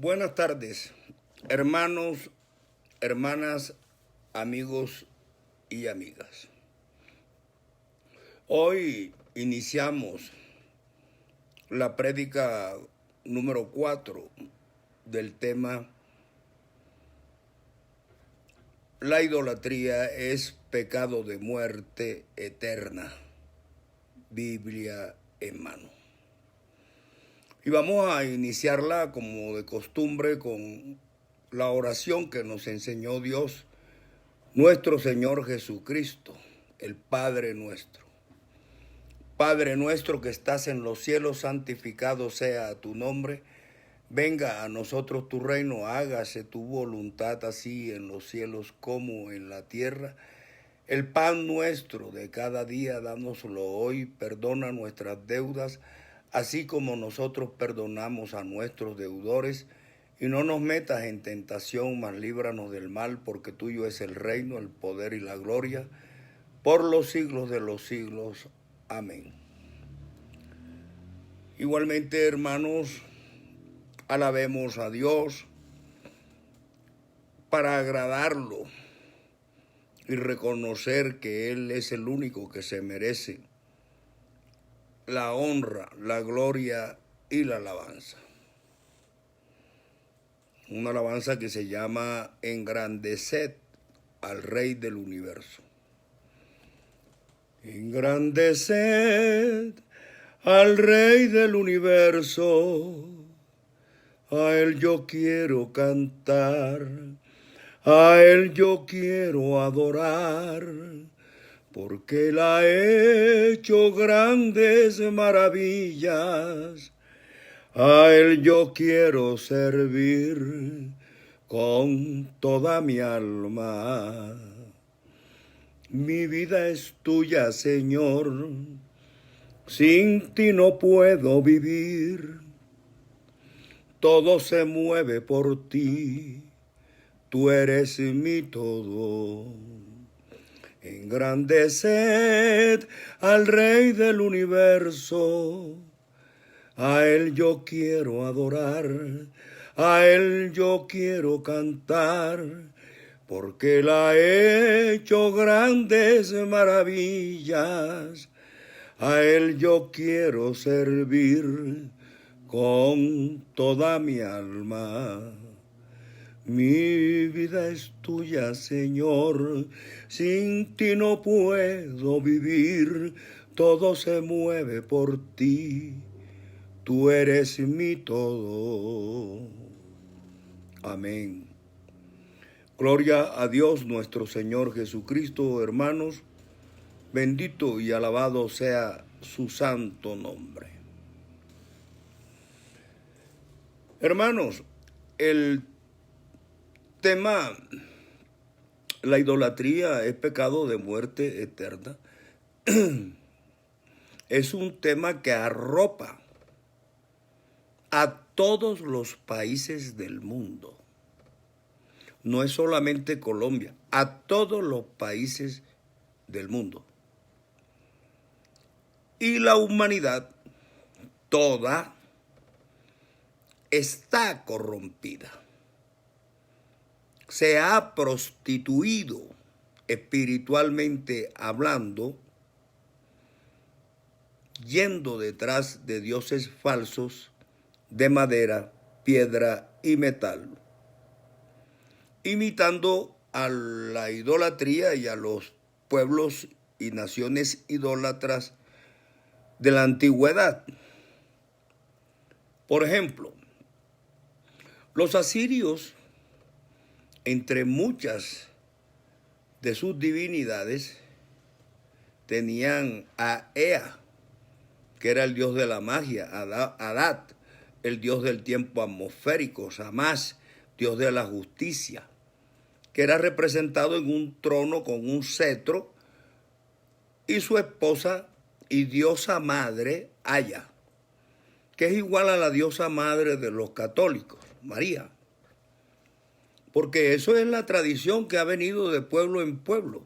Buenas tardes, hermanos, hermanas, amigos y amigas. Hoy iniciamos la prédica número 4 del tema La idolatría es pecado de muerte eterna, Biblia en mano. Y vamos a iniciarla como de costumbre con la oración que nos enseñó Dios, nuestro Señor Jesucristo, el Padre nuestro. Padre nuestro que estás en los cielos, santificado sea tu nombre. Venga a nosotros tu reino, hágase tu voluntad así en los cielos como en la tierra. El pan nuestro de cada día, dánoslo hoy, perdona nuestras deudas, así como nosotros perdonamos a nuestros deudores, y no nos metas en tentación, mas líbranos del mal, porque tuyo es el reino, el poder y la gloria, por los siglos de los siglos. Amén. Igualmente, hermanos, alabemos a Dios para agradarlo y reconocer que Él es el único que se merece la honra, la gloria y la alabanza. Una alabanza que se llama Engrandeced al Rey del Universo. Engrandeced al Rey del Universo, a Él yo quiero cantar, a Él yo quiero adorar, porque Él ha hecho grandes maravillas. A Él yo quiero servir con toda mi alma. Mi vida es tuya, Señor, sin ti no puedo vivir. Todo se mueve por ti, tú eres mi todo. Engrandeced al Rey del Universo, a Él yo quiero adorar, a Él yo quiero cantar, porque Él ha hecho grandes maravillas. A Él yo quiero servir con toda mi alma. Mi vida es tuya, Señor, sin ti no puedo vivir, todo se mueve por ti, tú eres mi todo. Amén. Gloria a Dios nuestro Señor Jesucristo, hermanos, bendito y alabado sea su santo nombre. Hermanos, el tema, la idolatría es pecado de muerte eterna, es un tema que arropa a todos los países del mundo. No es solamente Colombia, a todos los países del mundo. Y la humanidad toda está corrompida. Se ha prostituido espiritualmente hablando, yendo detrás de dioses falsos de madera, piedra y metal, imitando a la idolatría y a los pueblos y naciones idólatras de la antigüedad. Por ejemplo, los asirios, entre muchas de sus divinidades, tenían a Ea, que era el dios de la magia, Adat, el dios del tiempo atmosférico, Samás, dios de la justicia, que era representado en un trono con un cetro, y su esposa y diosa madre, Aya, que es igual a la diosa madre de los católicos, María. Porque eso es la tradición que ha venido de pueblo en pueblo,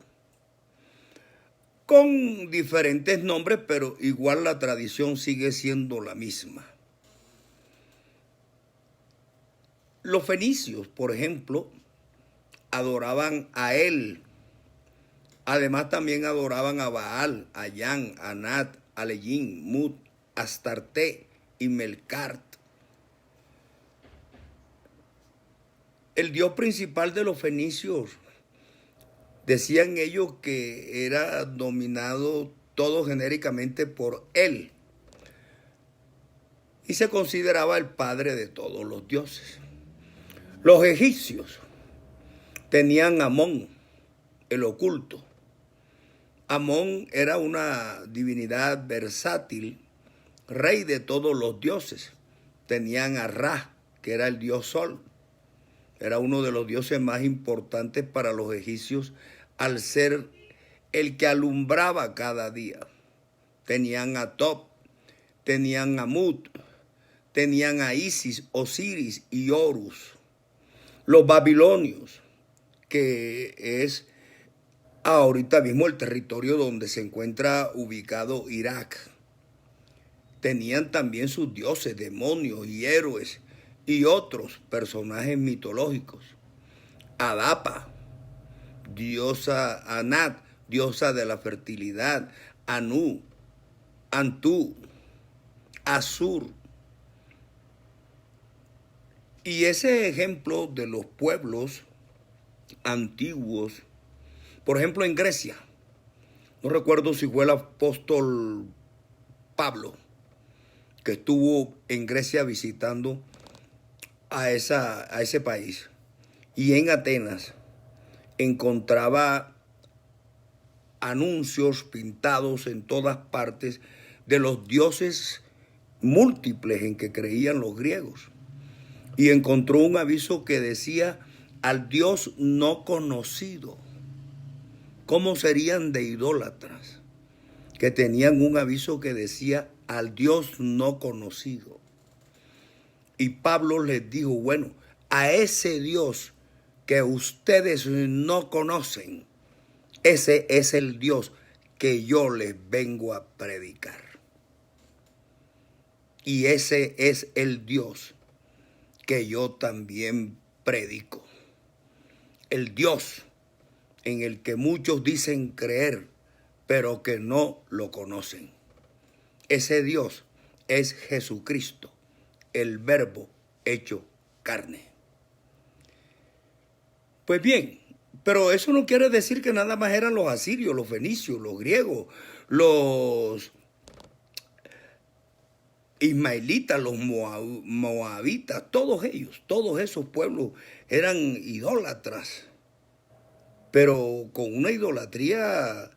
con diferentes nombres, pero igual la tradición sigue siendo la misma. Los fenicios, por ejemplo, adoraban a él. Además también adoraban a Baal, a Yan, a Nat, a Leyin, Mut, Astarte y Melcart. El dios principal de los fenicios, decían ellos que era dominado todo genéricamente por él y se consideraba el padre de todos los dioses. Los egipcios tenían a Amón, el oculto. Amón era una divinidad versátil, rey de todos los dioses. Tenían a Ra, que era el dios sol. Era uno de los dioses más importantes para los egipcios al ser el que alumbraba cada día. Tenían a Top, tenían a Mut, tenían a Isis, Osiris y Horus. Los babilonios, que es ahorita mismo el territorio donde se encuentra ubicado Irak, tenían también sus dioses, demonios y héroes y otros personajes mitológicos. Adapa, diosa Anat, diosa de la fertilidad, Anu, Antú, Asur. Y ese ejemplo de los pueblos antiguos, por ejemplo en Grecia, no recuerdo si fue el apóstol Pablo, que estuvo en Grecia visitando a ese país, y en Atenas encontraba anuncios pintados en todas partes de los dioses múltiples en que creían los griegos. Y encontró un aviso que decía al Dios no conocido. ¿Cómo serían de idólatras? Que tenían un aviso que decía al Dios no conocido. Y Pablo les dijo, bueno, a ese Dios que ustedes no conocen, ese es el Dios que yo les vengo a predicar. Y ese es el Dios que yo también predico. El Dios en el que muchos dicen creer, pero que no lo conocen. Ese Dios es Jesucristo, el Verbo hecho carne. Pues bien, pero eso no quiere decir que nada más eran los asirios, los fenicios, los griegos, los ismaelitas, los moabitas, todos ellos, todos esos pueblos eran idólatras, pero con una idolatría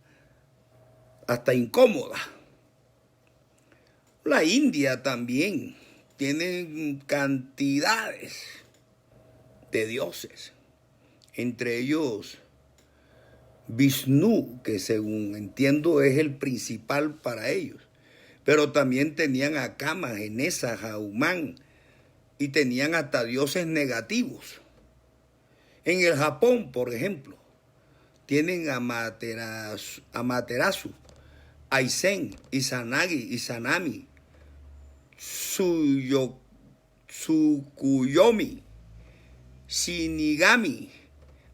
hasta incómoda. La India también tiene cantidades de dioses, entre ellos Vishnu, que según entiendo es el principal para ellos. Pero también tenían a Kama, Genesa, Jaumán, y tenían hasta dioses negativos. En el Japón, por ejemplo, tienen a Amaterasu, Aizen, Izanagi, Izanami, Tsukuyomi, Shinigami,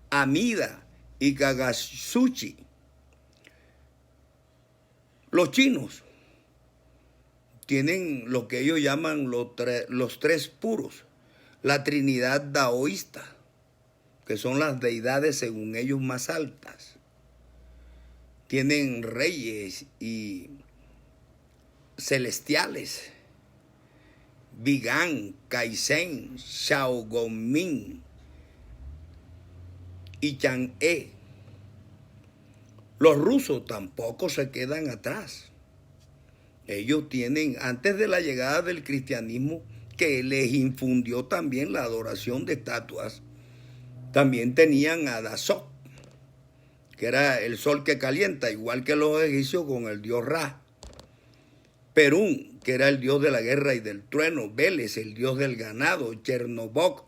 Amida y Kagatsuchi. Los chinos tienen lo que ellos llaman los tres puros, la trinidad daoísta, que son las deidades según ellos más altas. Tienen reyes y celestiales, Vigan, Kaizen, Xiaogongmin y Chang'e. Los rusos tampoco se quedan atrás. Ellos tienen, antes de la llegada del cristianismo, que les infundió también la adoración de estatuas, también tenían a Dasok, que era el sol que calienta, igual que los egipcios con el dios Ra. Perún, que era el dios de la guerra y del trueno. Veles, el dios del ganado. Chernobog,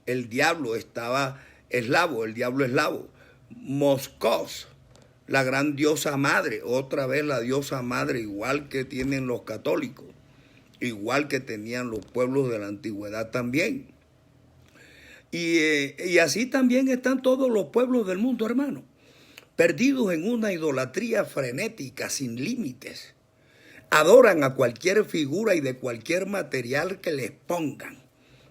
el diablo estaba eslavo, el diablo eslavo. Moscos, la gran diosa madre, otra vez la diosa madre, igual que tienen los católicos, igual que tenían los pueblos de la antigüedad también. Y así también están todos los pueblos del mundo, hermano, perdidos en una idolatría frenética, sin límites. Adoran a cualquier figura y de cualquier material que les pongan,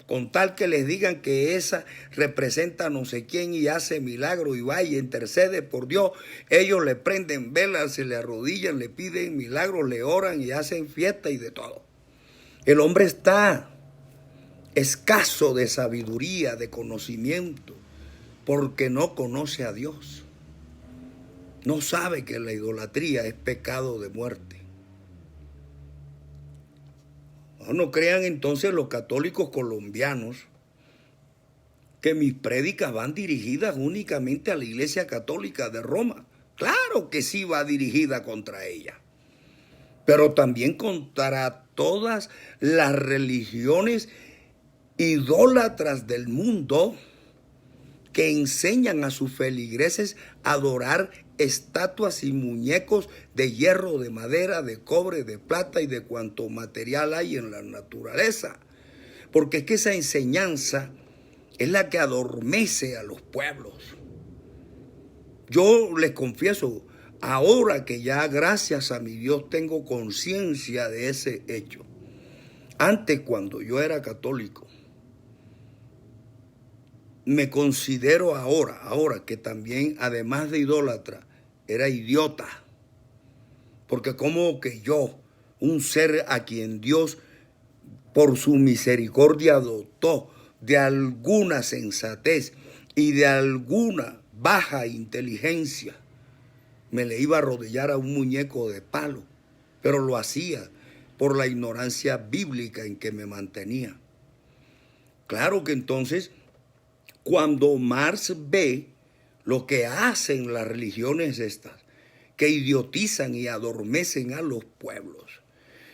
con tal que les digan que esa representa no sé quién y hace milagro y va y intercede por Dios. Ellos le prenden velas, se le arrodillan, le piden milagros, le oran y hacen fiesta y de todo. El hombre está escaso de sabiduría, de conocimiento, porque no conoce a Dios. No sabe que la idolatría es pecado de muerte. No crean entonces los católicos colombianos que mis prédicas van dirigidas únicamente a la Iglesia Católica de Roma. Claro que sí va dirigida contra ella, pero también contra todas las religiones idólatras del mundo que enseñan a sus feligreses a adorar estatuas y muñecos de hierro, de madera, de cobre, de plata y de cuanto material hay en la naturaleza. Porque es que esa enseñanza es la que adormece a los pueblos. Yo les confieso, ahora que ya gracias a mi Dios tengo conciencia de ese hecho. Antes, cuando yo era católico, me considero ahora que también, además de idólatra, era idiota. Porque como que yo, un ser a quien Dios por su misericordia dotó de alguna sensatez y de alguna baja inteligencia, me le iba a arrodillar a un muñeco de palo, pero lo hacía por la ignorancia bíblica en que me mantenía. Claro que entonces, cuando Marx ve lo que hacen las religiones estas, que idiotizan y adormecen a los pueblos,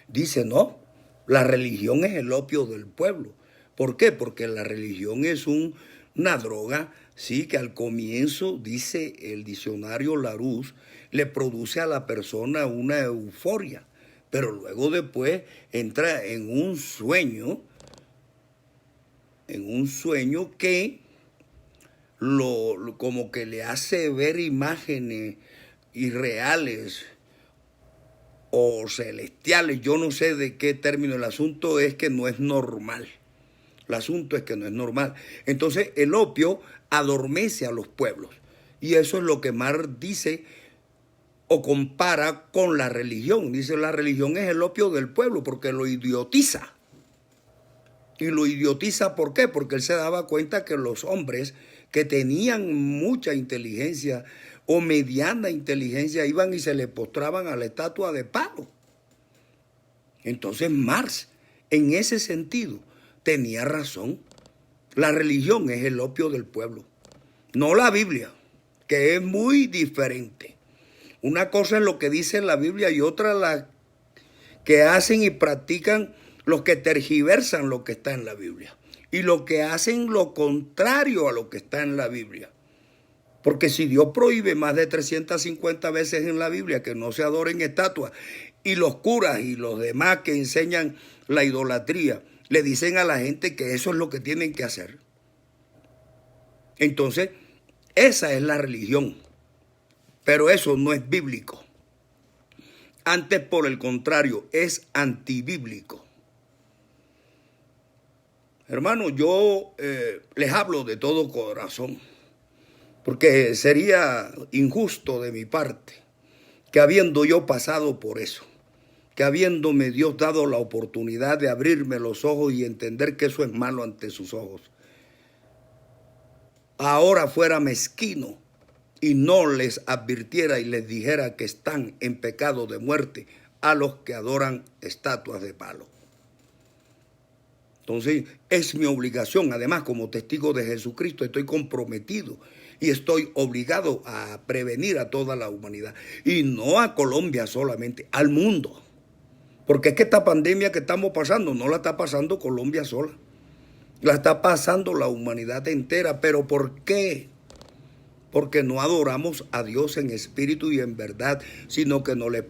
dice, no, la religión es el opio del pueblo. ¿Por qué? Porque la religión es una droga, sí, que al comienzo, dice el diccionario Larousse, le produce a la persona una euforia, pero luego después entra en un sueño que como que le hace ver imágenes irreales o celestiales, yo no sé de qué término. El asunto es que no es normal. Entonces el opio adormece a los pueblos. Y eso es lo que Marx dice o compara con la religión. Dice, la religión es el opio del pueblo porque lo idiotiza. Y lo idiotiza, ¿por qué? Porque él se daba cuenta que los hombres que tenían mucha inteligencia o mediana inteligencia iban y se le postraban a la estatua de palo. Entonces Marx, en ese sentido, tenía razón. La religión es el opio del pueblo, no la Biblia, que es muy diferente. Una cosa es lo que dice la Biblia y otra la que hacen y practican los que tergiversan lo que está en la Biblia y los que hacen lo contrario a lo que está en la Biblia. Porque si Dios prohíbe más de 350 veces en la Biblia que no se adoren estatuas, y los curas y los demás que enseñan la idolatría le dicen a la gente que eso es lo que tienen que hacer, entonces esa es la religión. Pero eso no es bíblico. Antes, por el contrario, es antibíblico. Hermano, yo les hablo de todo corazón, porque sería injusto de mi parte que habiendo yo pasado por eso, que habiéndome Dios dado la oportunidad de abrirme los ojos y entender que eso es malo ante sus ojos, ahora fuera mezquino y no les advirtiera y les dijera que están en pecado de muerte a los que adoran estatuas de palo. Entonces, es mi obligación, además, como testigo de Jesucristo, estoy comprometido y estoy obligado a prevenir a toda la humanidad. Y no a Colombia solamente, al mundo. Porque es que esta pandemia que estamos pasando, no la está pasando Colombia sola. La está pasando la humanidad entera. ¿Pero por qué? Porque no adoramos a Dios en espíritu y en verdad, sino que no le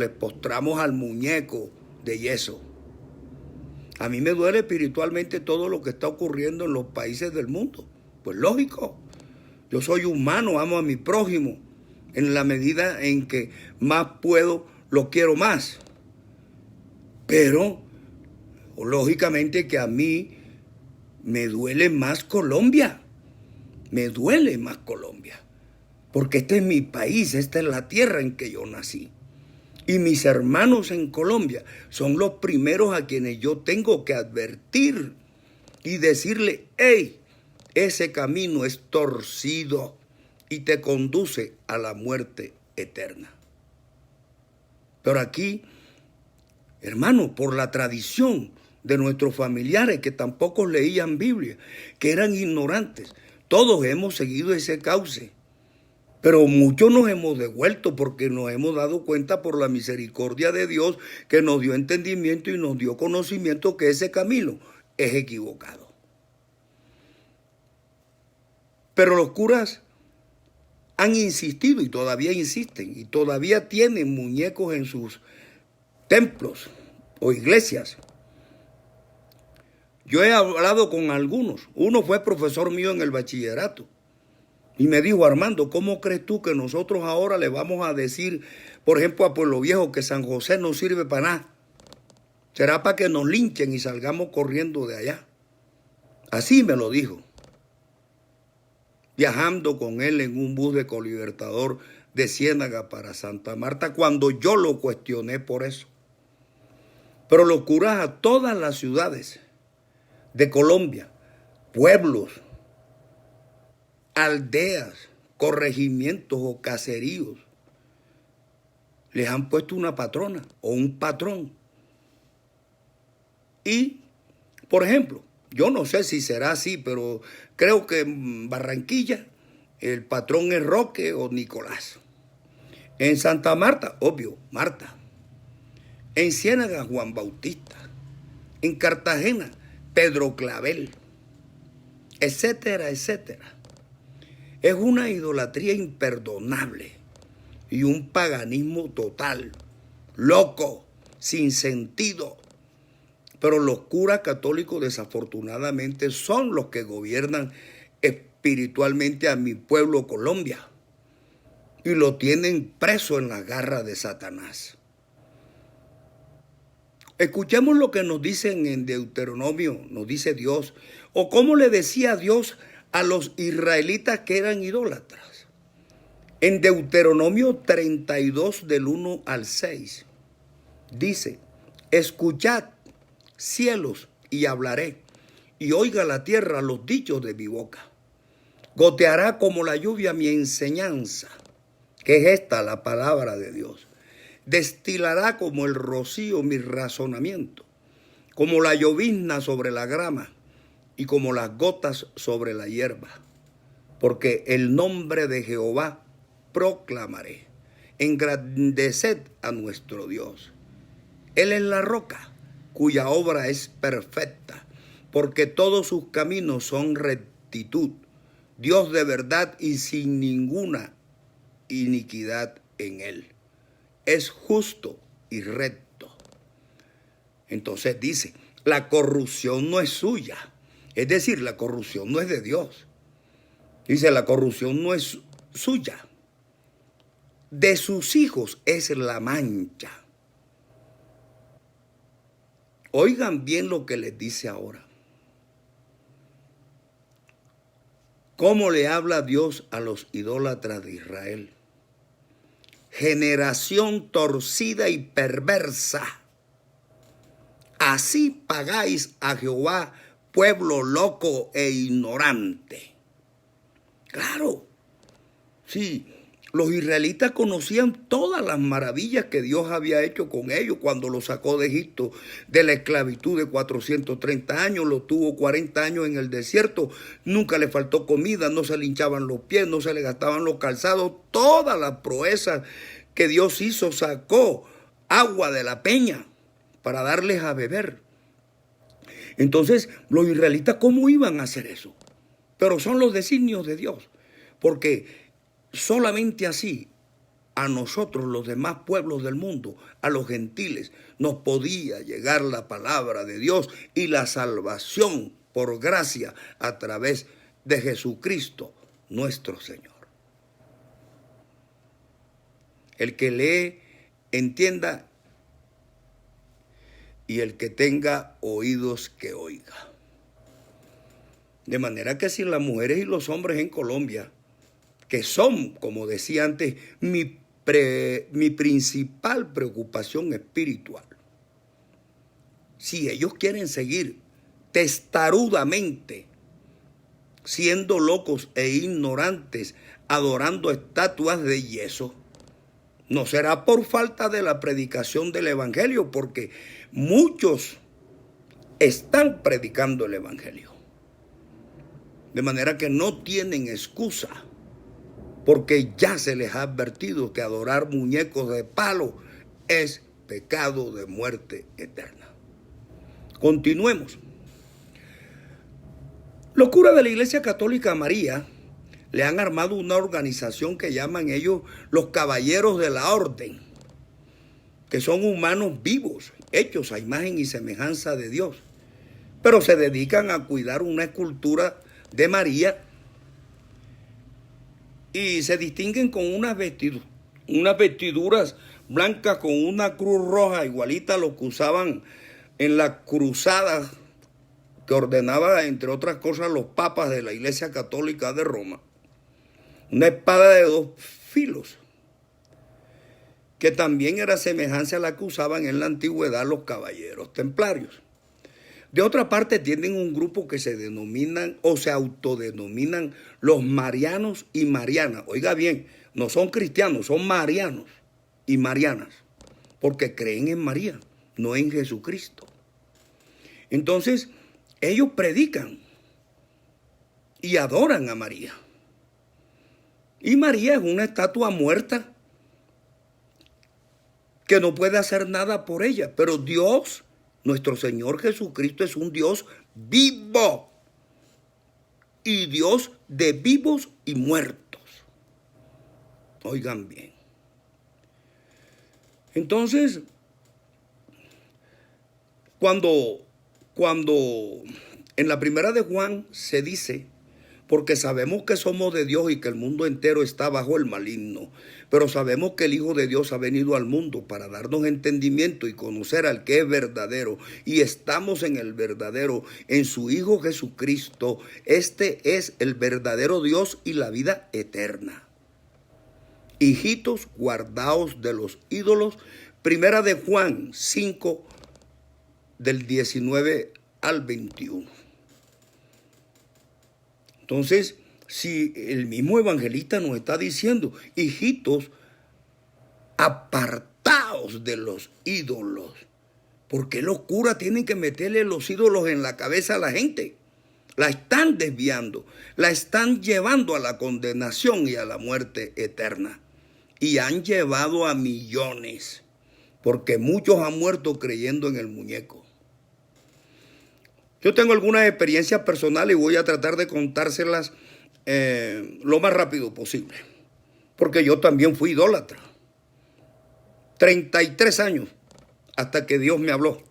postramos al muñeco de yeso. A mí me duele espiritualmente todo lo que está ocurriendo en los países del mundo. Pues lógico, yo soy humano, amo a mi prójimo. En la medida en que más puedo, lo quiero más. Pero, lógicamente que a mí me duele más Colombia. Me duele más Colombia. Porque este es mi país, esta es la tierra en que yo nací. Y mis hermanos en Colombia son los primeros a quienes yo tengo que advertir y decirle, hey, ese camino es torcido y te conduce a la muerte eterna. Pero aquí, hermano, por la tradición de nuestros familiares que tampoco leían Biblia, que eran ignorantes, todos hemos seguido ese cauce. Pero muchos nos hemos devuelto porque nos hemos dado cuenta por la misericordia de Dios que nos dio entendimiento y nos dio conocimiento que ese camino es equivocado. Pero los curas han insistido y todavía insisten y todavía tienen muñecos en sus templos o iglesias. Yo he hablado con algunos. Uno fue profesor mío en el bachillerato. Y me dijo, Armando, ¿cómo crees tú que nosotros ahora le vamos a decir, por ejemplo, a Pueblo Viejo que San José no sirve para nada? Será para que nos linchen y salgamos corriendo de allá. Así me lo dijo. Viajando con él en un bus de Colibertador de Ciénaga para Santa Marta, cuando yo lo cuestioné por eso. Pero los curas a todas las ciudades de Colombia, pueblos, aldeas, corregimientos o caseríos, les han puesto una patrona o un patrón. Y, por ejemplo, yo no sé si será así, pero creo que en Barranquilla el patrón es Roque o Nicolás. En Santa Marta, obvio, Marta. En Ciénaga, Juan Bautista. En Cartagena, Pedro Clavel. Etcétera, etcétera. Es una idolatría imperdonable y un paganismo total, loco, sin sentido. Pero los curas católicos desafortunadamente son los que gobiernan espiritualmente a mi pueblo Colombia y lo tienen preso en la garra de Satanás. Escuchemos lo que nos dicen en Deuteronomio, nos dice Dios, o cómo le decía Dios a los israelitas que eran idólatras. En Deuteronomio 32 del 1 al 6 dice, escuchad cielos y hablaré, y oiga la tierra los dichos de mi boca. Goteará como la lluvia mi enseñanza, que es esta la palabra de Dios. Destilará como el rocío mi razonamiento, como la llovizna sobre la grama, y como las gotas sobre la hierba. Porque el nombre de Jehová proclamaré. Engrandeced a nuestro Dios. Él es la roca, cuya obra es perfecta, porque todos sus caminos son rectitud. Dios de verdad y sin ninguna iniquidad en él. Es justo y recto. Entonces dice, la corrupción no es suya. Es decir, la corrupción no es de Dios. Dice, la corrupción no es suya. De sus hijos es la mancha. Oigan bien lo que les dice ahora. ¿Cómo le habla Dios a los idólatras de Israel? Generación torcida y perversa. Así pagáis a Jehová, pueblo loco e ignorante. Claro, sí, los israelitas conocían todas las maravillas que Dios había hecho con ellos cuando los sacó de Egipto de la esclavitud de 430 años, los tuvo 40 años en el desierto, nunca le faltó comida, no se le hinchaban los pies, no se le gastaban los calzados, todas las proezas que Dios hizo, sacó agua de la peña para darles a beber. Entonces, los israelitas, ¿cómo iban a hacer eso? Pero son los designios de Dios, porque solamente así a nosotros, los demás pueblos del mundo, a los gentiles, nos podía llegar la palabra de Dios y la salvación por gracia a través de Jesucristo, nuestro Señor. El que lee, entienda, y el que tenga oídos que oiga. De manera que si las mujeres y los hombres en Colombia, que son, como decía antes, mi principal preocupación espiritual, si ellos quieren seguir testarudamente siendo locos e ignorantes, adorando estatuas de yeso, no será por falta de la predicación del evangelio, porque muchos están predicando el evangelio. De manera que no tienen excusa, porque ya se les ha advertido que adorar muñecos de palo es pecado de muerte eterna. Continuemos. Los curas de la Iglesia Católica María le han armado una organización que llaman ellos los Caballeros de la Orden, que son humanos vivos, hechos a imagen y semejanza de Dios, pero se dedican a cuidar una escultura de María y se distinguen con unas vestiduras blancas con una cruz roja igualita a lo que usaban en las cruzadas que ordenaba, entre otras cosas, los papas de la Iglesia Católica de Roma. Una espada de 2 filos, que también era semejanza a la que usaban en la antigüedad los caballeros templarios. De otra parte, tienen un grupo que se denominan o se autodenominan los marianos y marianas. Oiga bien, no son cristianos, son marianos y marianas, porque creen en María, no en Jesucristo. Entonces, ellos predican y adoran a María. Y María es una estatua muerta que no puede hacer nada por ella, pero Dios, nuestro Señor Jesucristo, es un Dios vivo y Dios de vivos y muertos. Oigan bien. Entonces, cuando en la primera de Juan se dice, porque sabemos que somos de Dios y que el mundo entero está bajo el maligno, pero sabemos que el Hijo de Dios ha venido al mundo para darnos entendimiento y conocer al que es verdadero, y estamos en el verdadero, en su Hijo Jesucristo. Este es el verdadero Dios y la vida eterna. Hijitos, guardaos de los ídolos. Primera de Juan 5, del 19 al 21. Entonces, si el mismo evangelista nos está diciendo, hijitos, apartaos de los ídolos, ¿por qué los curas tienen que meterle los ídolos en la cabeza a la gente? La están desviando, la están llevando a la condenación y a la muerte eterna. Y han llevado a millones, porque muchos han muerto creyendo en el muñeco. Yo tengo algunas experiencias personales y voy a tratar de contárselas lo más rápido posible, porque yo también fui idólatra. 33 años hasta que Dios me habló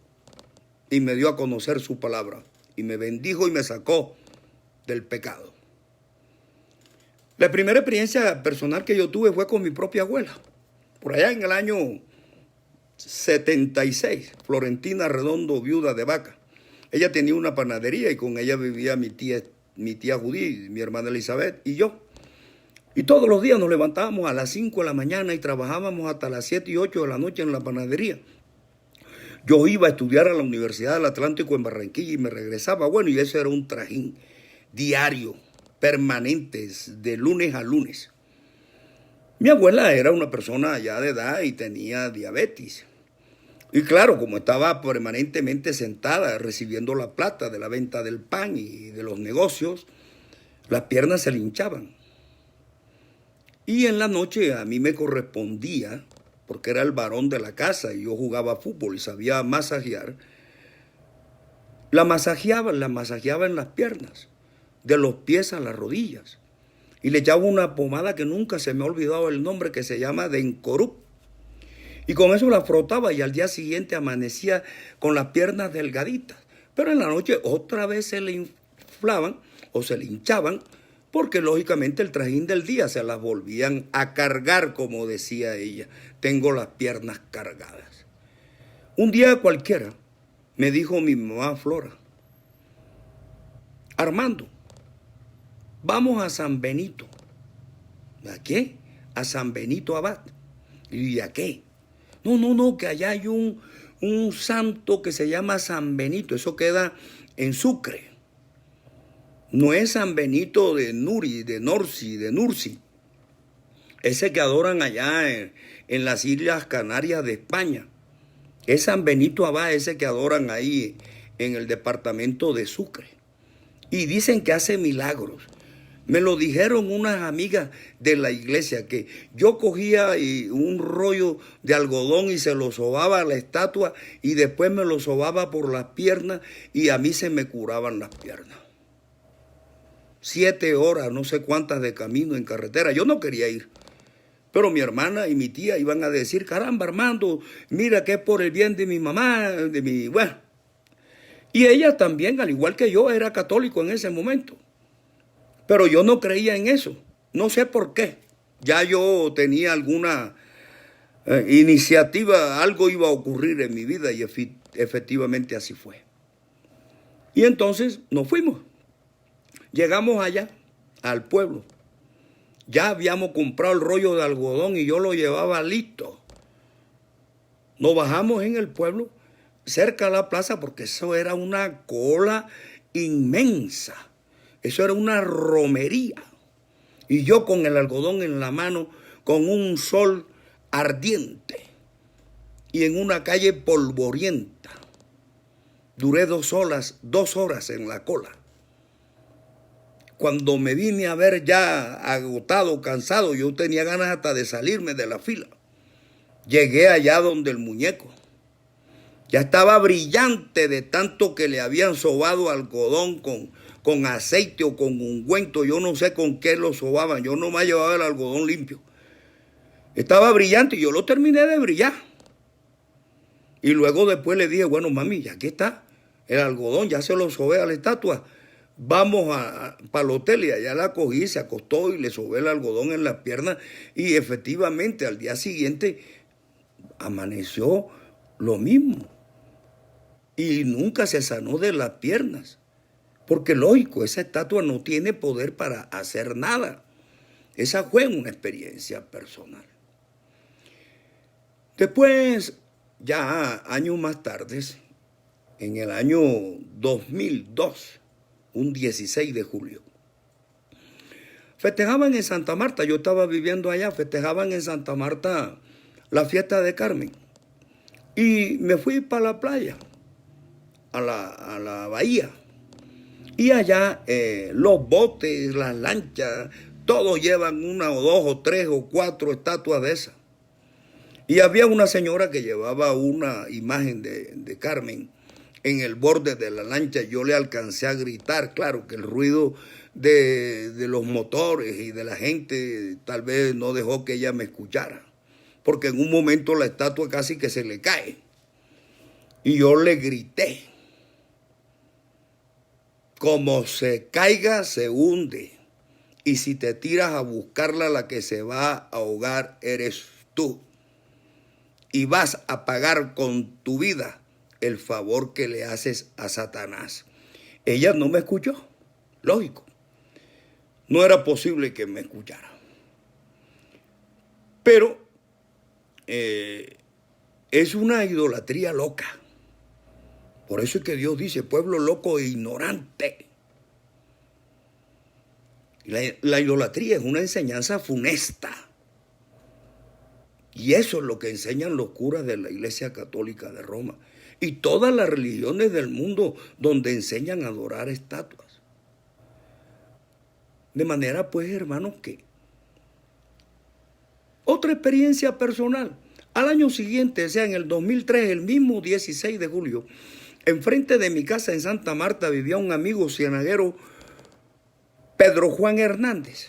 y me dio a conocer su palabra y me bendijo y me sacó del pecado. La primera experiencia personal que yo tuve fue con mi propia abuela, por allá en el año 76, Florentina Redondo, viuda de Vaca. Ella tenía una panadería y con ella vivía mi tía Judí, mi hermana Elizabeth y yo. Y todos los días nos levantábamos a las 5 de la mañana y trabajábamos hasta las 7 y 8 de la noche en la panadería. Yo iba a estudiar a la Universidad del Atlántico en Barranquilla y me regresaba. Bueno, y eso era un trajín diario, permanente, de lunes a lunes. Mi abuela era una persona ya de edad y tenía diabetes. Y claro, como estaba permanentemente sentada recibiendo la plata de la venta del pan y de los negocios, las piernas se le hinchaban. Y en la noche a mí me correspondía, porque era el varón de la casa y yo jugaba fútbol y sabía masajear, la masajeaba en las piernas, de los pies a las rodillas. y le echaba una pomada que nunca se me ha olvidado el nombre, que se llama Dencorú. Y con eso la frotaba y al día siguiente amanecía con las piernas delgaditas. Pero en la noche otra vez se le inflaban o se le hinchaban, porque lógicamente el trajín del día se las volvían a cargar, como decía ella. Tengo las piernas cargadas. Un día cualquiera me dijo mi mamá Flora: Armando, vamos a San Benito. ¿A qué? A San Benito Abad. ¿Y a qué? No, que allá hay un santo que se llama San Benito. Eso queda en Sucre. No es San Benito de Nursi. Ese que adoran allá en las Islas Canarias de España. Es San Benito Abad, ese que adoran ahí en el departamento de Sucre. Y dicen que hace milagros. Me lo dijeron unas amigas de la iglesia, que yo cogía un rollo de algodón y se lo sobaba a la estatua y después me lo sobaba por las piernas y a mí se me curaban las piernas. 7 horas, no sé cuántas de camino en carretera. Yo no quería ir, pero mi hermana y mi tía iban a decir: caramba, Armando, mira que es por el bien de mi mamá, bueno. Y ella también, al igual que yo, era católico en ese momento. Pero yo no creía en eso. No sé por qué. Ya yo tenía alguna iniciativa, algo iba a ocurrir en mi vida y efectivamente así fue. Y entonces nos fuimos. Llegamos allá, al pueblo. Ya habíamos comprado el rollo de algodón y yo lo llevaba listo. Nos bajamos en el pueblo, cerca de la plaza, porque eso era una cola inmensa. Eso era una romería. Y yo con el algodón en la mano, con un sol ardiente y en una calle polvorienta. Duré 2 horas en la cola. Cuando me vine a ver ya agotado, cansado, yo tenía ganas hasta de salirme de la fila. Llegué allá donde el muñeco. Ya estaba brillante de tanto que le habían sobado algodón con aceite o con ungüento. Yo no sé con qué lo sobaban. Yo nomás llevaba el algodón limpio. Estaba brillante y yo lo terminé de brillar. Y luego después le dije: bueno, mami, ya aquí está el algodón, ya se lo sobé a la estatua. Vamos para el hotel. Y allá la cogí, se acostó y le sobé el algodón en las piernas. Y efectivamente al día siguiente amaneció lo mismo. Y nunca se sanó de las piernas. Porque lógico, esa estatua no tiene poder para hacer nada. Esa fue una experiencia personal. Después, ya años más tarde, en el año 2002, un 16 de julio, festejaban en Santa Marta. Yo estaba viviendo allá, festejaban en Santa Marta la fiesta de Carmen. Y me fui para la playa, a la bahía. Y allá los botes, las lanchas, todos llevan 1 o 2 o 3 o 4 estatuas de esas. Y había una señora que llevaba una imagen de Carmen en el borde de la lancha. Yo le alcancé a gritar, claro que el ruido de los motores y de la gente tal vez no dejó que ella me escuchara, porque en un momento la estatua casi que se le cae. Y yo le grité: como se caiga, se hunde. Y si te tiras a buscarla, la que se va a ahogar eres tú. Y vas a pagar con tu vida el favor que le haces a Satanás. Ella no me escuchó, lógico. No era posible que me escuchara. Pero es una idolatría loca. Por eso es que Dios dice: pueblo loco e ignorante. La idolatría es una enseñanza funesta. Y eso es lo que enseñan los curas de la Iglesia Católica de Roma. Y todas las religiones del mundo donde enseñan a adorar estatuas. De manera, pues, hermanos, que otra experiencia personal. Al año siguiente, o sea, en el 2003, el mismo 16 de julio, enfrente de mi casa en Santa Marta vivía un amigo cienaguero, Pedro Juan Hernández.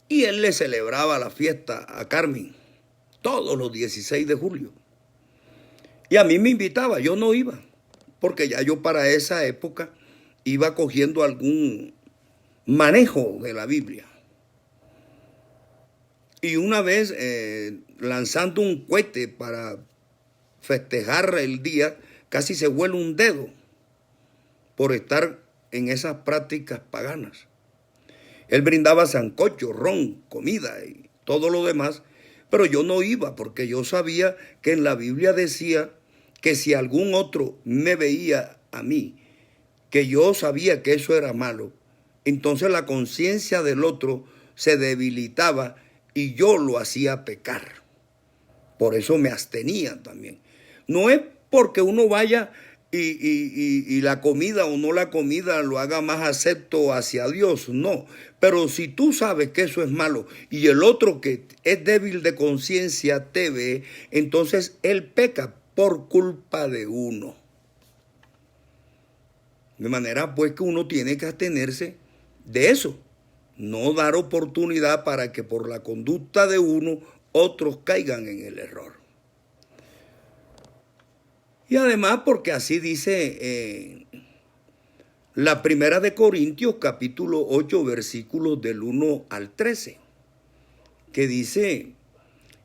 Y él le celebraba la fiesta a Carmen todos los 16 de julio. Y a mí me invitaba, yo no iba, porque ya yo para esa época iba cogiendo algún manejo de la Biblia. Y una vez lanzando un cohete para festejar el día, casi se vuela un dedo por estar en esas prácticas paganas. Él brindaba sancocho, ron, comida y todo lo demás, pero yo no iba porque yo sabía que en la Biblia decía que si algún otro me veía a mí, que yo sabía que eso era malo, entonces la conciencia del otro se debilitaba y yo lo hacía pecar. Por eso me abstenía también. No es porque uno vaya y la comida o no la comida lo haga más acepto hacia Dios, no. Pero si tú sabes que eso es malo y el otro que es débil de conciencia te ve, entonces él peca por culpa de uno. De manera pues que uno tiene que abstenerse de eso. No dar oportunidad para que por la conducta de uno otros caigan en el error. Y además porque así dice la primera de Corintios capítulo 8 versículos del 1 al 13, que dice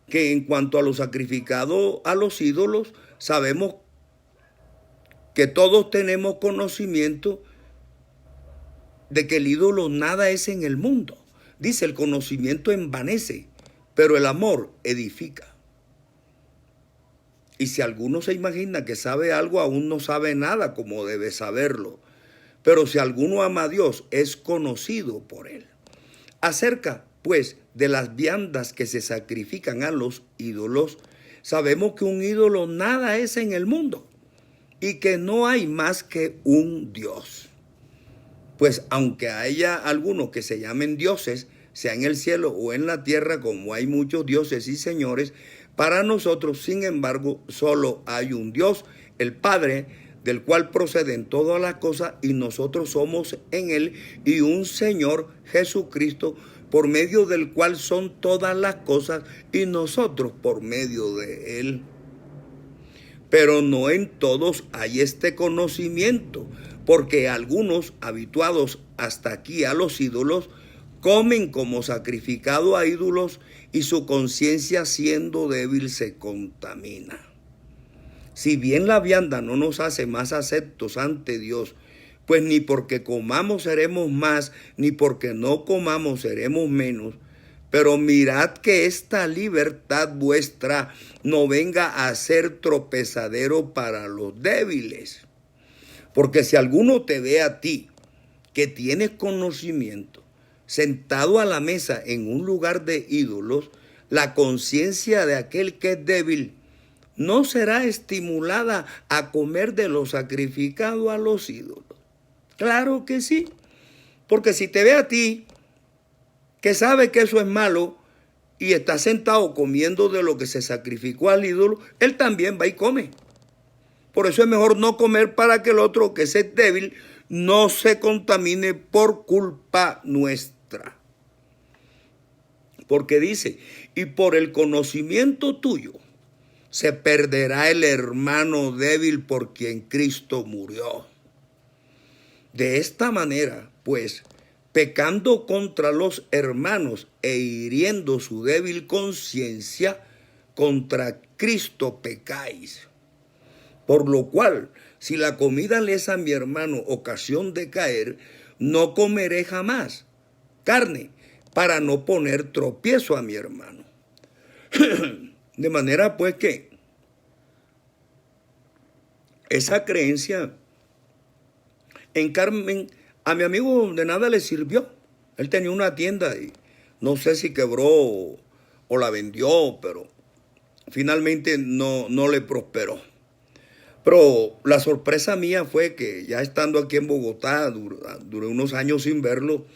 que en cuanto a lo sacrificado a los ídolos, sabemos que todos tenemos conocimiento de que el ídolo nada es en el mundo. Dice, el conocimiento envanece, pero el amor edifica. Y si alguno se imagina que sabe algo, aún no sabe nada como debe saberlo. Pero si alguno ama a Dios, es conocido por él. Acerca, pues, de las viandas que se sacrifican a los ídolos, sabemos que un ídolo nada es en el mundo y que no hay más que un Dios. Pues aunque haya algunos que se llamen dioses, sea en el cielo o en la tierra, como hay muchos dioses y señores, para nosotros, sin embargo, solo hay un Dios, el Padre, del cual proceden todas las cosas, y nosotros somos en él, y un Señor, Jesucristo, por medio del cual son todas las cosas, y nosotros por medio de él. Pero no en todos hay este conocimiento, porque algunos, habituados hasta aquí a los ídolos, comen como sacrificado a ídolos y su conciencia siendo débil se contamina. Si bien la vianda no nos hace más aceptos ante Dios, pues ni porque comamos seremos más, ni porque no comamos seremos menos, pero mirad que esta libertad vuestra no venga a ser tropezadero para los débiles. Porque si alguno te ve a ti, que tienes conocimiento, sentado a la mesa en un lugar de ídolos, la conciencia de aquel que es débil no será estimulada a comer de lo sacrificado a los ídolos. Claro que sí, porque si te ve a ti, que sabe que eso es malo, y está sentado comiendo de lo que se sacrificó al ídolo, él también va y come. Por eso es mejor no comer para que el otro, que es débil, no se contamine por culpa nuestra. Porque dice, y por el conocimiento tuyo se perderá el hermano débil por quien Cristo murió. De esta manera, pues, pecando contra los hermanos e hiriendo su débil conciencia, contra Cristo pecáis. Por lo cual, si la comida le es a mi hermano ocasión de caer, no comeré jamás carne para no poner tropiezo a mi hermano. De manera pues que esa creencia en Carmen a mi amigo de nada le sirvió. Él tenía una tienda y no sé si quebró o la vendió, pero finalmente no le prosperó. Pero la sorpresa mía fue que ya estando aquí en Bogotá, duré unos años sin verlo,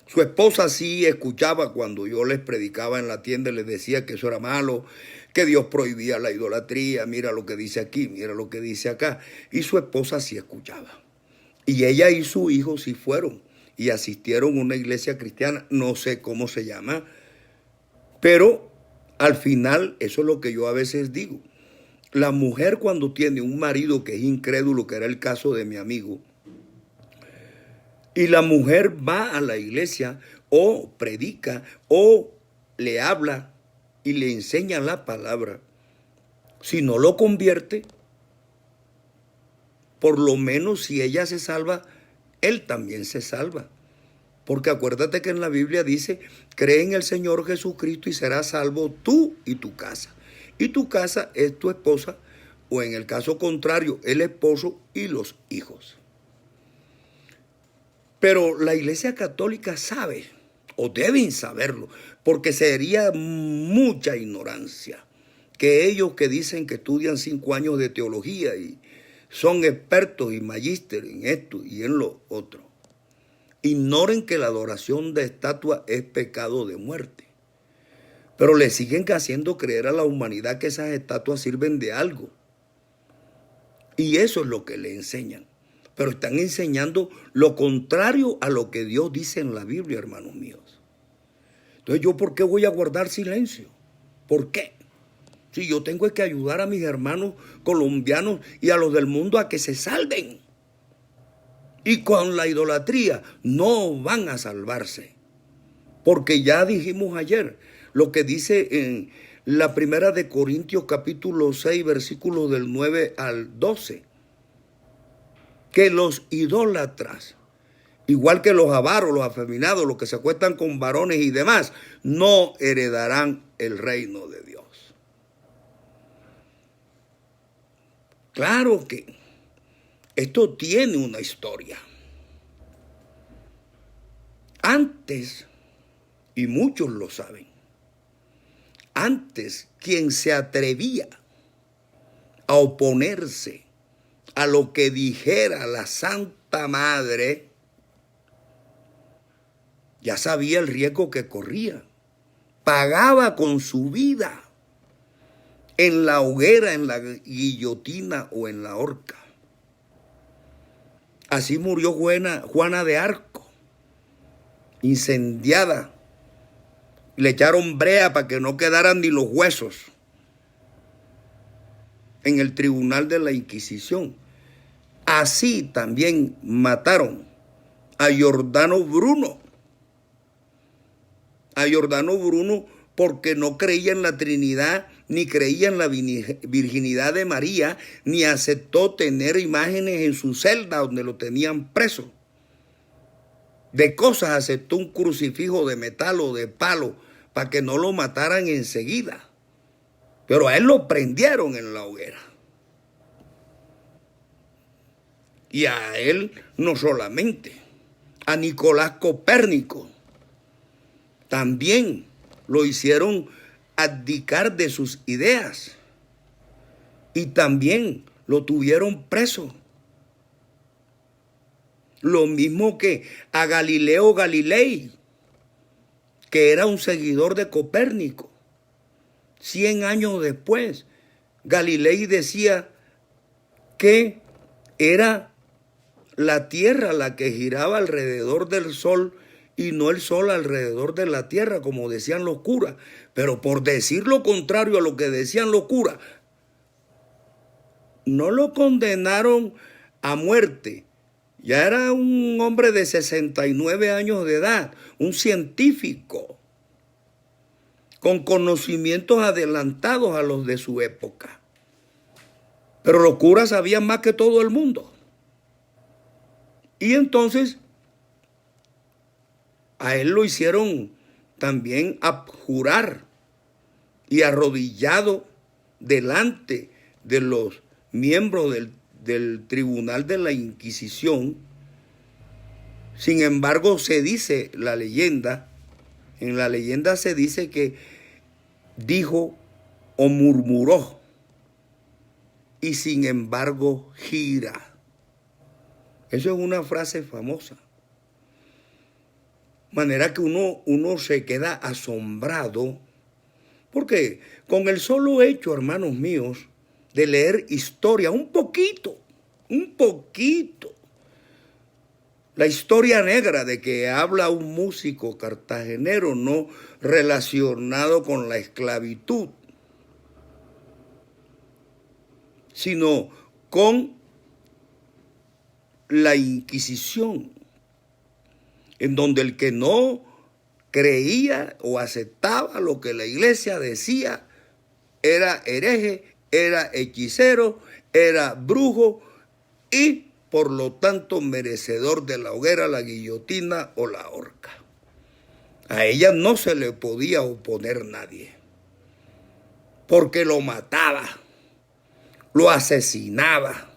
su esposa sí escuchaba cuando yo les predicaba en la tienda y les decía que eso era malo, que Dios prohibía la idolatría, mira lo que dice aquí, mira lo que dice acá. Y su esposa sí escuchaba. Y ella y su hijo sí fueron y asistieron a una iglesia cristiana, no sé cómo se llama, Pero al final, eso es lo que yo a veces digo. La mujer cuando tiene un marido que es incrédulo, que era el caso de mi amigo, y la mujer va a la iglesia o predica o le habla y le enseña la palabra, si no lo convierte, por lo menos si ella se salva, él también se salva. Porque acuérdate que en la Biblia dice, cree en el Señor Jesucristo y serás salvo tú y tu casa. Y tu casa es tu esposa, o en el caso contrario, el esposo y los hijos. Pero la Iglesia Católica sabe, o deben saberlo, porque sería mucha ignorancia, que ellos que dicen que estudian 5 años de teología y son expertos y magíster en esto y en lo otro, ignoren que la adoración de estatuas es pecado de muerte. Pero le siguen haciendo creer a la humanidad que esas estatuas sirven de algo. Y eso es lo que le enseñan. Pero están enseñando lo contrario a lo que Dios dice en la Biblia, hermanos míos. Entonces, ¿yo por qué voy a guardar silencio? ¿Por qué? Si yo tengo que ayudar a mis hermanos colombianos y a los del mundo a que se salven. Y con la idolatría no van a salvarse. Porque ya dijimos ayer lo que dice en la primera de Corintios capítulo 6, versículos del 9 al 12. Que los idólatras, igual que los avaros, los afeminados, los que se acuestan con varones y demás, no heredarán el reino de Dios. Claro que esto tiene una historia. Antes, y muchos lo saben, antes quien se atrevía a oponerse a lo que dijera la Santa Madre, ya sabía el riesgo que corría. Pagaba con su vida en la hoguera, en la guillotina o en la horca. Así murió Juana de Arco, incendiada. Le echaron brea para que no quedaran ni los huesos en el tribunal de la Inquisición. Así también mataron a Giordano Bruno. A Giordano Bruno porque no creía en la Trinidad, ni creía en la virginidad de María, ni aceptó tener imágenes en su celda donde lo tenían preso. De cosas aceptó un crucifijo de metal o de palo para que no lo mataran enseguida. Pero a él lo prendieron en la hoguera. Y a él no solamente, a Nicolás Copérnico también lo hicieron abdicar de sus ideas y también lo tuvieron preso. Lo mismo que a Galileo Galilei, que era un seguidor de Copérnico. 100 años después, Galilei decía que era la Tierra la que giraba alrededor del Sol y no el Sol alrededor de la Tierra, como decían los curas. Pero por decir lo contrario a lo que decían los curas, no lo condenaron a muerte. Ya era un hombre de 69 años de edad, un científico, con conocimientos adelantados a los de su época. Pero los curas sabían más que todo el mundo. Y entonces a él lo hicieron también abjurar y arrodillado delante de los miembros del tribunal de la Inquisición. Sin embargo, se dice la leyenda, en la leyenda se dice que dijo o murmuró y sin embargo gira. Eso es una frase famosa. Manera que uno se queda asombrado, porque con el solo hecho, hermanos míos, de leer historia un poquito, La historia negra de que habla un músico cartagenero no relacionado con la esclavitud, sino con la Inquisición, en donde el que no creía o aceptaba lo que la iglesia decía era hereje, era hechicero, era brujo y por lo tanto merecedor de la hoguera, la guillotina o la horca. A ella no se le podía oponer nadie, porque lo mataba, lo asesinaba.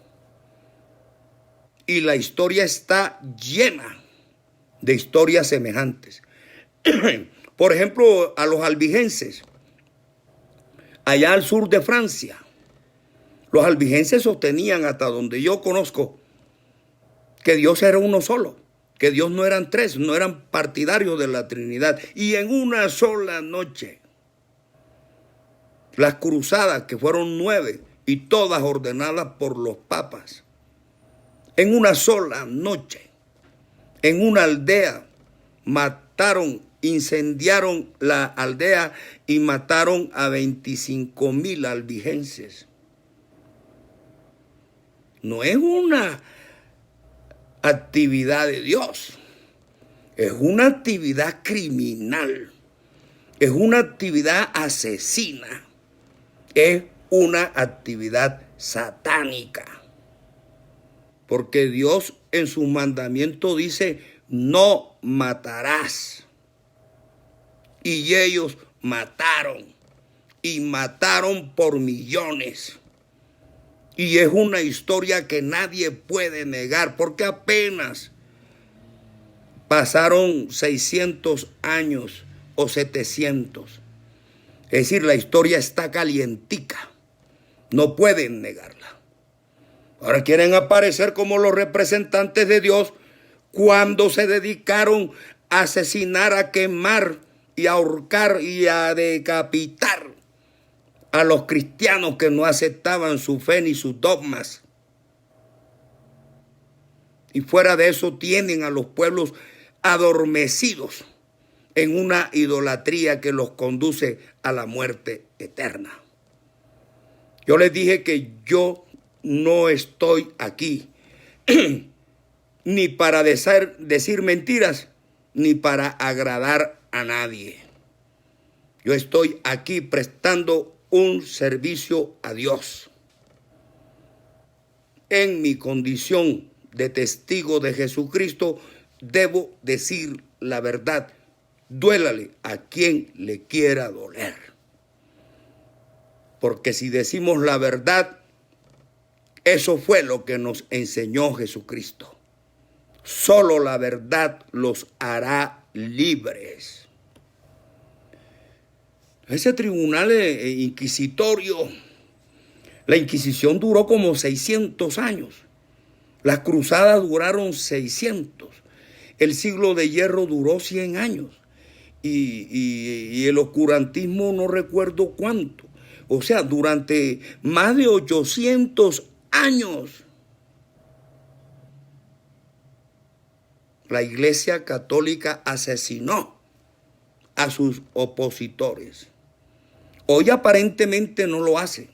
Y la historia está llena de historias semejantes. Por ejemplo, a los albigenses, allá al sur de Francia, los albigenses sostenían, hasta donde yo conozco, que Dios era uno solo, que Dios no eran tres, no eran partidarios de la Trinidad. Y en una sola noche, las cruzadas, que fueron 9, y todas ordenadas por los papas, en una sola noche, en una aldea, mataron, incendiaron la aldea y mataron a 25,000 albigenses. No es una actividad de Dios, es una actividad criminal, es una actividad asesina, es una actividad satánica. Porque Dios en su mandamiento dice, no matarás. Y ellos mataron, y mataron por millones. Y es una historia que nadie puede negar, porque apenas pasaron 600 años o 700. Es decir, la historia está calientica, no pueden negarla. Ahora quieren aparecer como los representantes de Dios cuando se dedicaron a asesinar, a quemar y a ahorcar y a decapitar a los cristianos que no aceptaban su fe ni sus dogmas. Y fuera de eso tienen a los pueblos adormecidos en una idolatría que los conduce a la muerte eterna. Yo les dije que yo no estoy aquí ni para decir mentiras, ni para agradar a nadie. Yo estoy aquí prestando un servicio a Dios. En mi condición de testigo de Jesucristo, debo decir la verdad, duélale a quien le quiera doler. Porque si decimos la verdad, eso fue lo que nos enseñó Jesucristo. Solo la verdad los hará libres. Ese tribunal inquisitorio, la Inquisición duró como 600 años. Las cruzadas duraron 600. El siglo de hierro duró 100 años. Y el oscurantismo no recuerdo cuánto. O sea, durante más de 800 años, la Iglesia Católica asesinó a sus opositores. Hoy aparentemente no lo hace.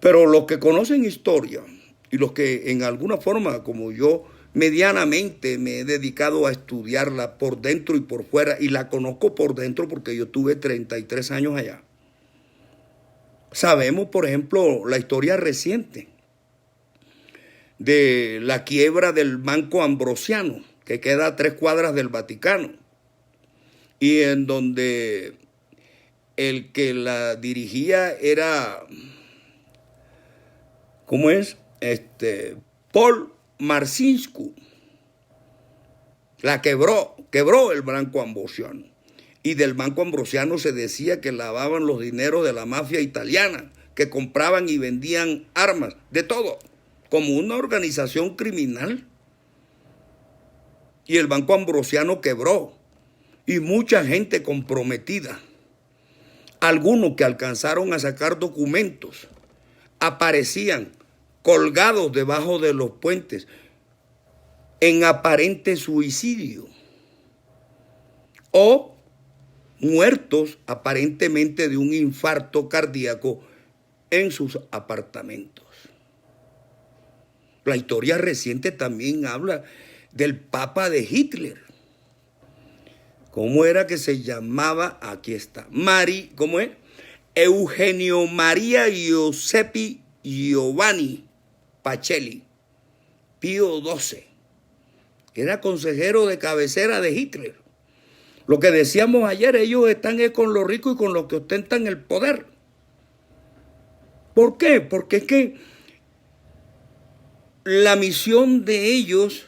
Pero los que conocen historia y los que en alguna forma, como yo, medianamente me he dedicado a estudiarla por dentro y por fuera, y la conozco por dentro porque yo tuve 33 años allá. Sabemos, por ejemplo, la historia reciente de la quiebra del Banco Ambrosiano, que queda a 3 cuadras del Vaticano, y en donde el que la dirigía era, ¿cómo es? Paul Marcinkus. La quebró el Banco Ambrosiano. Y del Banco Ambrosiano se decía que lavaban los dineros de la mafia italiana, que compraban y vendían armas, de todo, como una organización criminal. Y el Banco Ambrosiano quebró, y mucha gente comprometida. Algunos que alcanzaron a sacar documentos aparecían colgados debajo de los puentes, en aparente suicidio o muertos aparentemente de un infarto cardíaco en sus apartamentos. La historia reciente también habla del Papa de Hitler. ¿Cómo era que se llamaba? Aquí está. ¿Cómo es? Eugenio María Giuseppe Giovanni Pacelli, Pío XII. Era consejero de cabecera de Hitler. Lo que decíamos ayer, ellos están con los ricos y con los que ostentan el poder. ¿Por qué? Porque es que la misión de ellos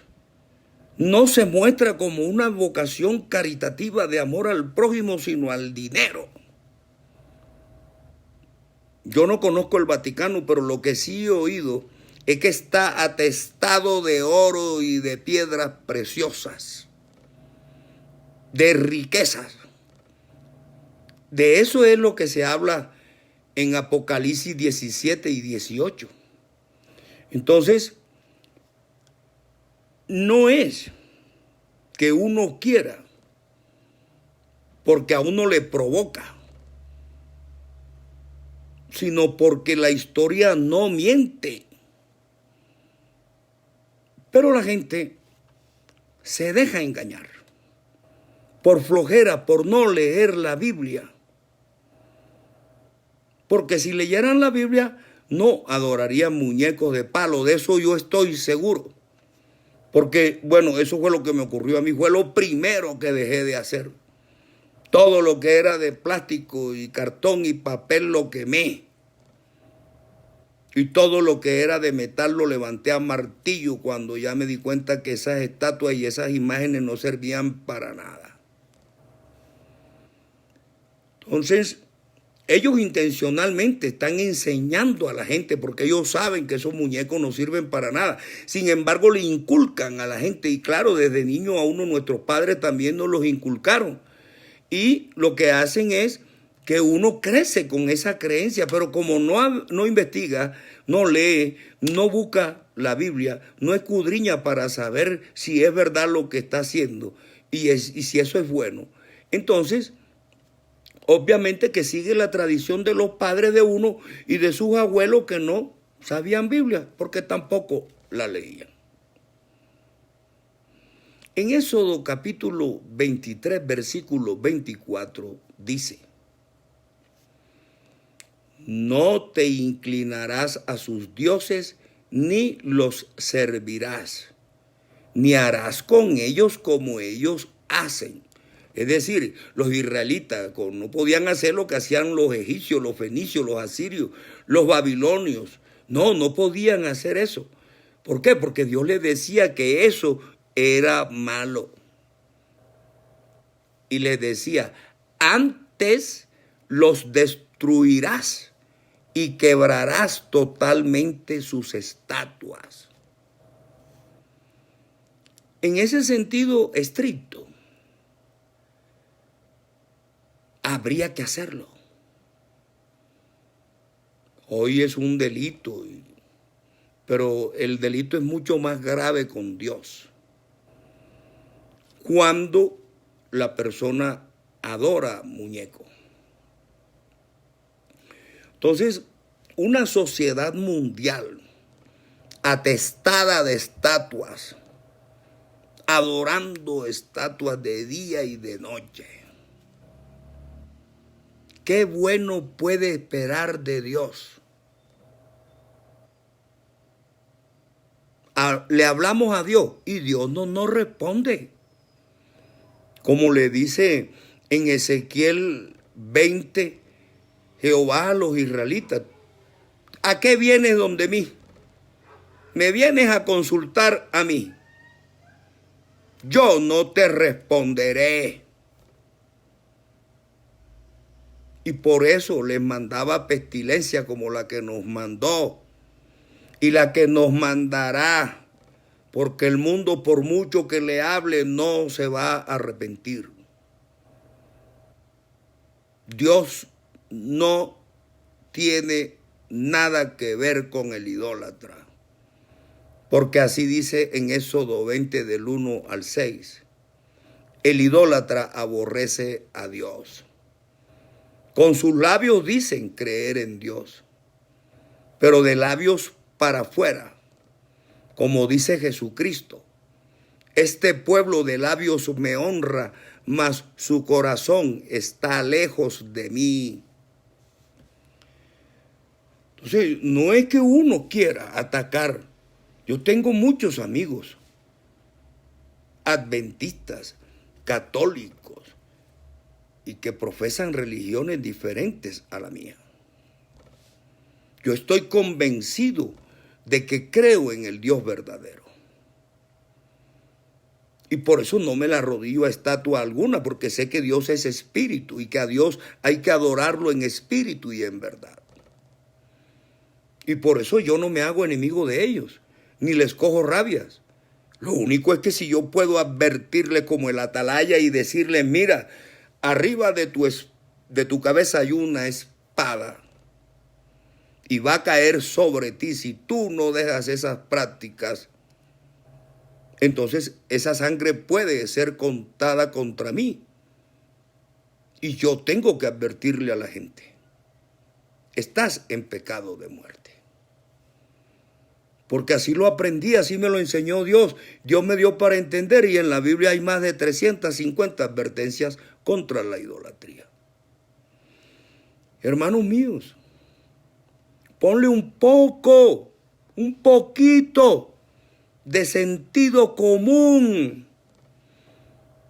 no se muestra como una vocación caritativa de amor al prójimo, sino al dinero. Yo no conozco el Vaticano, pero lo que sí he oído es que está atestado de oro y de piedras preciosas, de riquezas. De eso es lo que se habla en Apocalipsis 17 y 18. Entonces, no es que uno quiera, porque a uno le provoca, sino porque la historia no miente. Pero la gente se deja engañar por flojera, por no leer la Biblia. Porque si leyeran la Biblia, no adorarían muñecos de palo. De eso yo estoy seguro. Porque, bueno, eso fue lo que me ocurrió a mí. Fue lo primero que dejé de hacer. Todo lo que era de plástico y cartón y papel lo quemé. Y todo lo que era de metal lo levanté a martillo cuando ya me di cuenta que esas estatuas y esas imágenes no servían para nada. Entonces, ellos intencionalmente están enseñando a la gente porque ellos saben que esos muñecos no sirven para nada. Sin embargo, le inculcan a la gente. Y claro, desde niño a uno, nuestros padres también nos los inculcaron. Y lo que hacen es que uno crece con esa creencia. Pero como no investiga, no lee, no busca la Biblia, no escudriña para saber si es verdad lo que está haciendo y si eso es bueno. Entonces, obviamente que sigue la tradición de los padres de uno y de sus abuelos que no sabían Biblia, porque tampoco la leían. En Éxodo capítulo 23, versículo 24, dice: no te inclinarás a sus dioses, ni los servirás, ni harás con ellos como ellos hacen. Es decir, los israelitas no podían hacer lo que hacían los egipcios, los fenicios, los asirios, los babilonios. No podían hacer eso. ¿Por qué? Porque Dios les decía que eso era malo. Y les decía, antes los destruirás y quebrarás totalmente sus estatuas. En ese sentido estricto, habría que hacerlo. Hoy es un delito, pero el delito es mucho más grave con Dios. Cuando la persona adora muñecos. Entonces, una sociedad mundial atestada de estatuas, adorando estatuas de día y de noche. ¿Qué bueno puede esperar de Dios? Le hablamos a Dios y Dios no nos responde. Como le dice en Ezequiel 20, Jehová a los israelitas: ¿a qué vienes donde mí? Me vienes a consultar a mí. Yo no te responderé. Y por eso les mandaba pestilencia como la que nos mandó y la que nos mandará, porque el mundo, por mucho que le hable, no se va a arrepentir. Dios no tiene nada que ver con el idólatra. Porque así dice en Éxodo 20 del 1 al 6. El idólatra aborrece a Dios. Con sus labios dicen creer en Dios, pero de labios para afuera, como dice Jesucristo, este pueblo de labios me honra, mas su corazón está lejos de mí. Entonces, no es que uno quiera atacar. Yo tengo muchos amigos adventistas, católicos, y que profesan religiones diferentes a la mía. Yo estoy convencido de que creo en el Dios verdadero. Y por eso no me la arrodillo a estatua alguna, porque sé que Dios es espíritu y que a Dios hay que adorarlo en espíritu y en verdad. Y por eso yo no me hago enemigo de ellos, ni les cojo rabias. Lo único es que si yo puedo advertirle como el atalaya y decirle, mira, arriba de tu cabeza hay una espada y va a caer sobre ti si tú no dejas esas prácticas, entonces esa sangre puede ser contada contra mí. Y yo tengo que advertirle a la gente, estás en pecado de muerte. Porque así lo aprendí, así me lo enseñó Dios. Dios me dio para entender y en la Biblia hay más de 350 advertencias contra la idolatría. Hermanos míos, ponle un poquito de sentido común.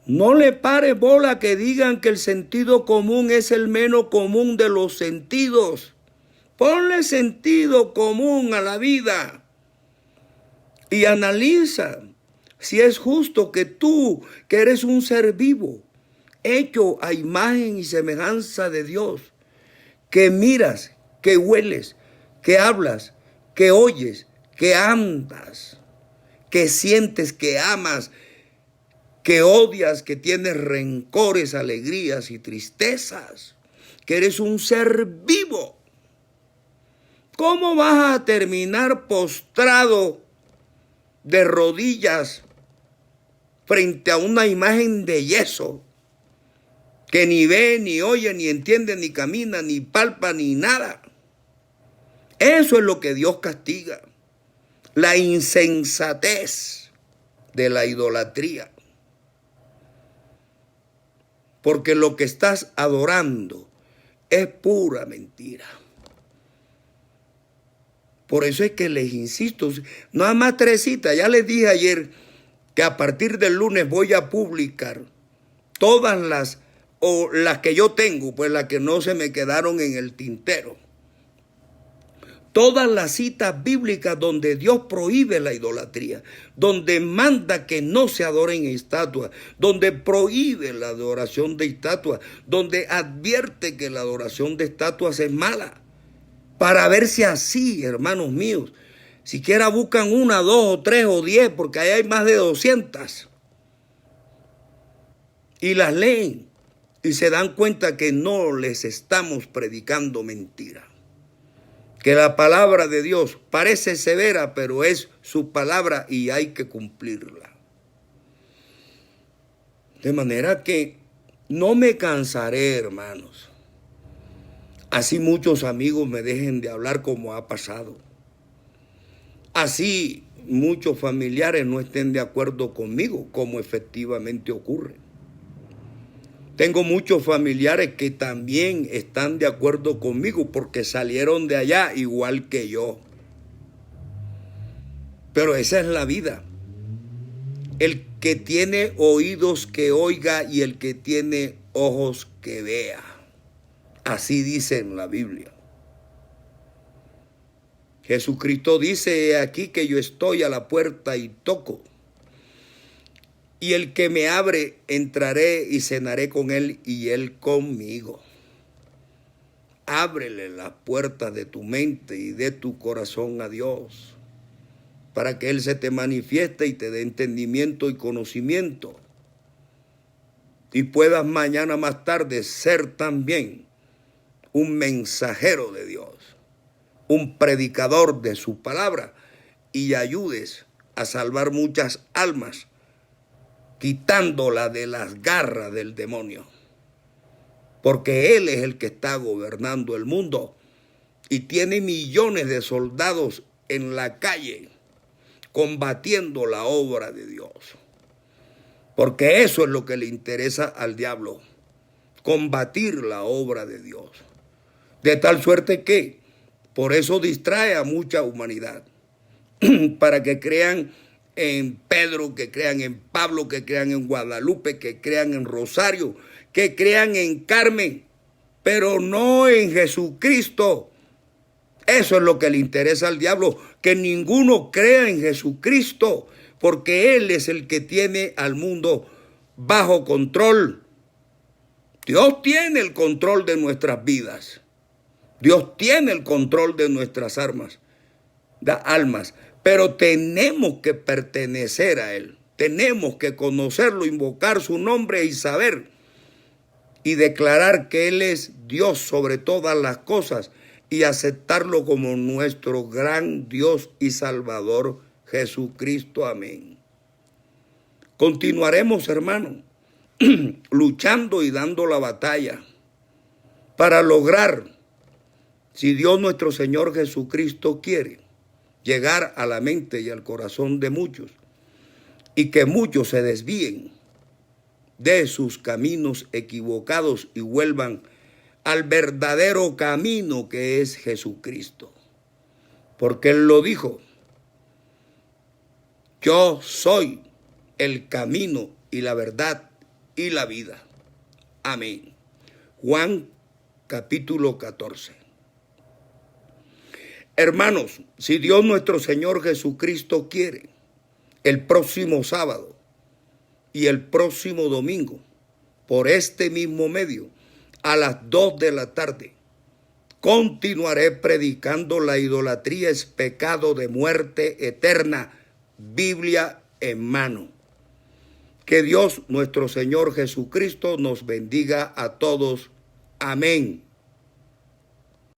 No le pare bola que digan que el sentido común es el menos común de los sentidos. Ponle sentido común a la vida. Y analiza si es justo que tú, que eres un ser vivo, hecho a imagen y semejanza de Dios, que miras, que hueles, que hablas, que oyes, que andas, que sientes, que amas, que odias, que tienes rencores, alegrías y tristezas, que eres un ser vivo. ¿Cómo vas a terminar postrado de rodillas frente a una imagen de yeso que ni ve, ni oye, ni entiende, ni camina, ni palpa, ni nada? Eso es lo que Dios castiga, la insensatez de la idolatría. Porque lo que estás adorando es pura mentira. Por eso es que les insisto, nada más Teresita, ya les dije ayer que a partir del lunes voy a publicar todas las que yo tengo, pues las que no se me quedaron en el tintero. Todas las citas bíblicas donde Dios prohíbe la idolatría, donde manda que no se adoren estatuas, donde prohíbe la adoración de estatuas, donde advierte que la adoración de estatuas es mala. Para ver si así, hermanos míos, siquiera buscan 1, 2 o 3 o 10, porque ahí hay más de 200. Y las leen y se dan cuenta que no les estamos predicando mentira. Que la palabra de Dios parece severa, pero es su palabra y hay que cumplirla. De manera que no me cansaré, hermanos. Así muchos amigos me dejen de hablar como ha pasado. Así muchos familiares no estén de acuerdo conmigo, como efectivamente ocurre. Tengo muchos familiares que también están de acuerdo conmigo porque salieron de allá igual que yo. Pero esa es la vida. El que tiene oídos que oiga y el que tiene ojos que vea. Así dice en la Biblia. Jesucristo dice aquí que yo estoy a la puerta y toco. Y el que me abre, entraré y cenaré con él y él conmigo. Ábrele las puertas de tu mente y de tu corazón a Dios, para que Él se te manifieste y te dé entendimiento y conocimiento. Y puedas mañana más tarde ser también un mensajero de Dios, un predicador de su palabra, y ayudes a salvar muchas almas, quitándola de las garras del demonio. Porque Él es el que está gobernando el mundo y tiene millones de soldados en la calle combatiendo la obra de Dios. Porque eso es lo que le interesa al diablo, combatir la obra de Dios. De tal suerte que por eso distrae a mucha humanidad, para que crean en Pedro, que crean en Pablo, que crean en Guadalupe, que crean en Rosario, que crean en Carmen, pero no en Jesucristo. Eso es lo que le interesa al diablo, que ninguno crea en Jesucristo, porque Él es el que tiene al mundo bajo control. Dios tiene el control de nuestras vidas. Dios tiene el control de nuestras almas, pero tenemos que pertenecer a Él. Tenemos que conocerlo, invocar su nombre y saber y declarar que Él es Dios sobre todas las cosas y aceptarlo como nuestro gran Dios y Salvador Jesucristo. Amén. Continuaremos, hermano, luchando y dando la batalla para lograr, si Dios nuestro Señor Jesucristo quiere, llegar a la mente y al corazón de muchos y que muchos se desvíen de sus caminos equivocados y vuelvan al verdadero camino que es Jesucristo. Porque Él lo dijo: yo soy el camino y la verdad y la vida. Amén. Juan capítulo 14. Hermanos, si Dios nuestro Señor Jesucristo quiere, el próximo sábado y el próximo domingo, por este mismo medio, a las 2 de la tarde, continuaré predicando la idolatría es pecado de muerte eterna, Biblia en mano. Que Dios nuestro Señor Jesucristo nos bendiga a todos. Amén.